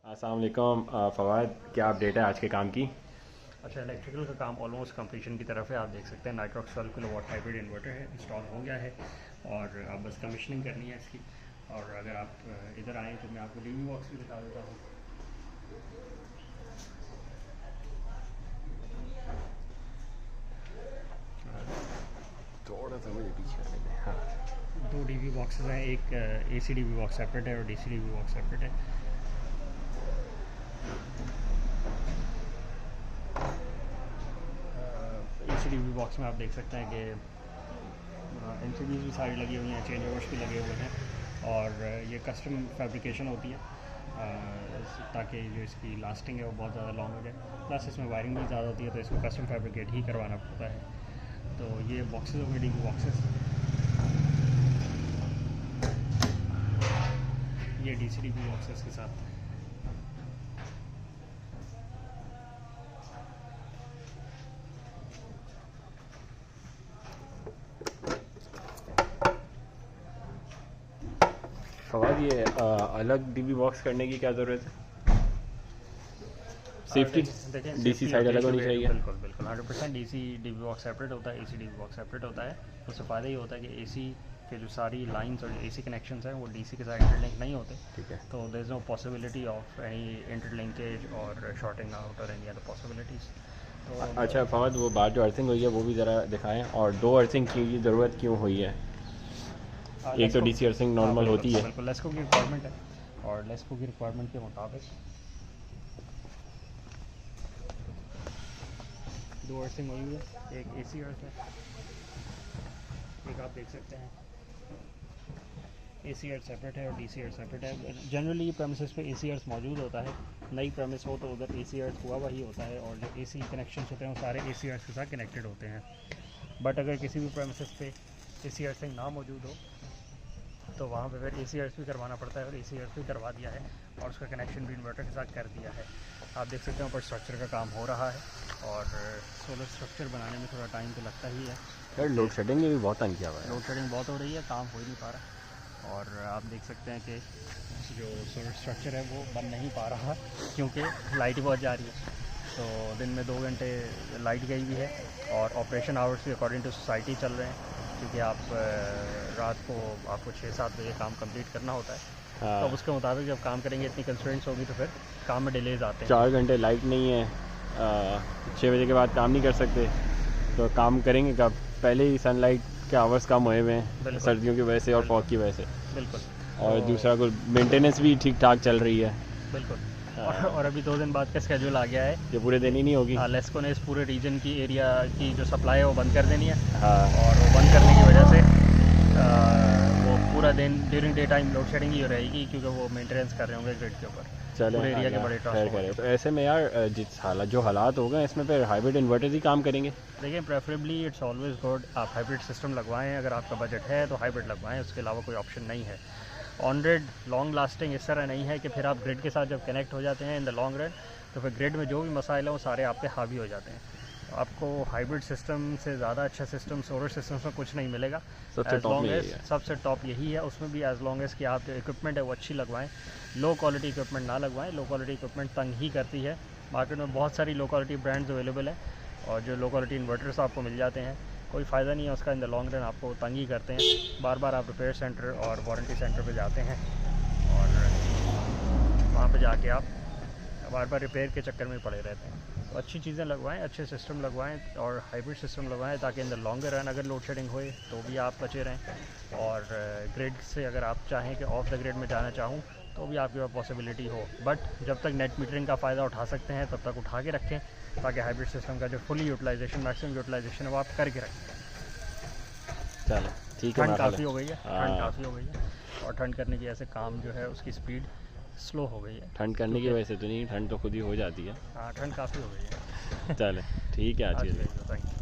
अस्सलाम वालेकुम फ़वाद, क्या अपडेट है आज के काम की? अच्छा, इलेक्ट्रिकल का काम ऑलमोस्ट कंप्लीशन की तरफ है। आप देख सकते हैं नाइट्रॉक्स 12 किलोवाट हाइब्रिड इन्वर्टर है, इंस्टॉल हो गया है और अब बस कमीशनिंग करनी है इसकी। और अगर आप इधर आएँ तो मैं आपको डीवी बॉक्स भी दिखा देता हूँ। थोड़ा सा मुझे पीछे आने दें। हाँ, दो डीवी बॉक्सेस हैं, एक एसी डीवी बॉक्स सेपरेट है और डीसी डीवी बॉक्स सेपरेट है। एसी डीवी बॉक्स में आप देख सकते हैं कि एमसीबीज़ भी सारी लगी हुई हैं, चेंज ओवर्स भी लगे हुए हैं और ये कस्टम फैब्रिकेशन होती है ताकि जो इसकी लास्टिंग है वो बहुत ज़्यादा लॉन्ग हो जाए। प्लस इसमें वायरिंग भी ज़्यादा होती है तो इसको कस्टम फैब्रिकेट ही करवाना पड़ता है। तो ये बॉक्सेस हो गए डीवी बॉक्सेस। ये डीसी डीवी बॉक्सेस के साथ फ़वाद ये अलग डीबी बॉक्स करने की क्या ज़रूरत है? सेफ्टी देखें, डीसी साइड अलग होनी चाहिए। बिल्कुल बिल्कुल 100% डीसी डीवी बॉक्स सेपरेट होता है, एसी डीवी बॉक्स सेपरेट होता है। उससे फ़ायदा ये होता है कि एसी के जो सारी लाइंस और एसी कनेक्शंस हैं वो डीसी के साथ इंटरलिंक नहीं होते। ठीक है। तो there is no possibility of any interlinkage और शॉर्टिंग आउट और एनी अदर पॉसिबिलिटीज़। तो अच्छा फ़वाद, वो बात जो अर्थिंग हुई है वो भी ज़रा दिखाएं, और दो अर्थिंग की ज़रूरत क्यों हुई है? एक तो डीसी अर्थिंग नॉर्मल होती है। बिल्कुल लेस्को की रिक्वायरमेंट है और लेस्को की रिक्वायरमेंट के मुताबिक दो अर्थिंग हुई हुई है। एक एसी अर्थ है, एक आप देख सकते हैं एसी अर्थ सेपरेट है और डीसी अर्थ सेपरेट है। जनरली प्रेमिसेस पे एसी अर्थ मौजूद होता है। नई प्रेमिस हो तो उधर एसी अर्थ हुआ वही होता है और जो एसी कनेक्शन होते हैं वो सारे एसी अर्थ के साथ कनेक्टेड होते हैं। बट अगर किसी भी प्रेमिसेस पे एसी अर्थिंग ना मौजूद हो तो वहाँ पे फिर एसी अर्थ भी करवाना पड़ता है और एसी अर्थ भी करवा दिया है और उसका कनेक्शन भी इन्वर्टर के साथ कर दिया है। आप देख सकते हैं ऊपर स्ट्रक्चर का काम हो रहा है और सोलर स्ट्रक्चर बनाने में थोड़ा टाइम तो लगता ही है। यार लोड शेडिंग ने भी बहुत तंग किया हुआ है। लोड शेडिंग बहुत हो रही है, काम हो ही नहीं पा रहा और आप देख सकते हैं कि जो सोलर स्ट्रक्चर है वो बन नहीं पा रहा क्योंकि लाइट बहुत जा रही है। तो दिन में 2 घंटे लाइट गई हुई है और ऑपरेशन आवर्स भी अकॉर्डिंग टू सोसाइटी चल रहे हैं क्योंकि आप रात को आपको 6-7 बजे काम कंप्लीट करना होता है। हाँ। तो अब उसके मुताबिक जब काम करेंगे इतनी कंस्ट्रेंट्स होगी तो फिर काम में डिलेज आते हैं। 4 घंटे लाइट नहीं है, 6 बजे के बाद काम नहीं कर सकते, तो काम करेंगे कब? पहले ही सनलाइट के आवर्स कम हुए हुए हैं सर्दियों की वजह से और फॉग की वजह से। बिल्कुल। और दूसरा कुछ मेंटेनेंस भी ठीक ठाक चल रही है। बिल्कुल। और अभी 2 दिन बाद का स्केड्यूल आ गया है। ये पूरे दिन ही नहीं होगी। लेस्को ने इस पूरे रीजन की एरिया की जो सप्लाई है वो बंद कर देनी है। हाँ। और वो बंद करने की वजह से वो पूरा दिन during day time load shedding ही रहेगी क्योंकि वो मेंटेनेंस कर रहे होंगे ग्रिड के ऊपर। पूरे एरिया के बड़े ट्रांसफार्मर। तो ऐसे में यार जो हालात हो गए इसमें फिर हाइब्रिड इन्वर्टर्स ही काम करेंगे। देखिए, प्रेफरेबली इट्स ऑलवेज गुड आप हाइब्रिड सिस्टम लगवाएं। अगर आपका बजट है तो हाइब्रिड लगवाएं, उसके अलावा कोई ऑप्शन नहीं है। ऑन ग्रिड लॉन्ग लास्टिंग इस तरह नहीं है कि फिर आप ग्रिड के साथ जब कनेक्ट हो जाते हैं इन द लॉन्ग रन तो फिर ग्रिड में जो भी मसाइल हैं वो सारे आप पे हावी हो जाते हैं। तो आपको हाइब्रिड सिस्टम से ज़्यादा अच्छा सिस्टम सोलर सिस्टम्स में कुछ नहीं मिलेगा। सबसे टॉप यही है। उसमें भी एज लॉन्ग एज कि आप जो इक्विपमेंट है वो अच्छी लगवाएं, लो क्वालिटी इक्विपमेंट ना लगवाएं। लो क्वालिटी इक्विपमेंट तंग ही करती है। मार्केट में बहुत सारी लो क्वालिटी ब्रांड्स अवेलेबल हैं और जो लो क्वालिटी इन्वर्टर्स आपको मिल जाते हैं, कोई फ़ायदा नहीं है उसका। इन द लॉन्ग रन आपको तंग ही करते हैं। बार बार आप रिपेयर सेंटर और वारंटी सेंटर पे जाते हैं और वहाँ पे जाके आप बार बार रिपेयर के चक्कर में पड़े रहते हैं। तो अच्छी चीज़ें लगवाएं, अच्छे सिस्टम लगवाएं और हाइब्रिड सिस्टम लगवाएं ताकि इन द लॉन्गर रन अगर लोड शेडिंग होए तो भी आप बचे रहें। और ग्रिड से अगर आप चाहें कि ऑफ द ग्रिड में जाना चाहूँ तो भी आपके पास पॉसिबिलिटी हो। बट जब तक नेट मीटरिंग का फ़ायदा उठा सकते हैं तब तक उठा के रखें ताकि हाइब्रिड सिस्टम का जो फुली यूटिलाइजेशन मैक्सिमम यूटिलाइजेशन है वो आप करके रखें। चलो ठीक है। ठंड काफ़ी हो गई है, ठंड काफ़ी हो गई है और ठंड करने की ऐसे काम जो है उसकी स्पीड स्लो हो गई है। ठंड करने की वजह से तो नहीं, ठंड तो खुद ही हो जाती है। हाँ, ठंड काफ़ी हो गई है। चले ठीक है। अच्छी थैंक यू।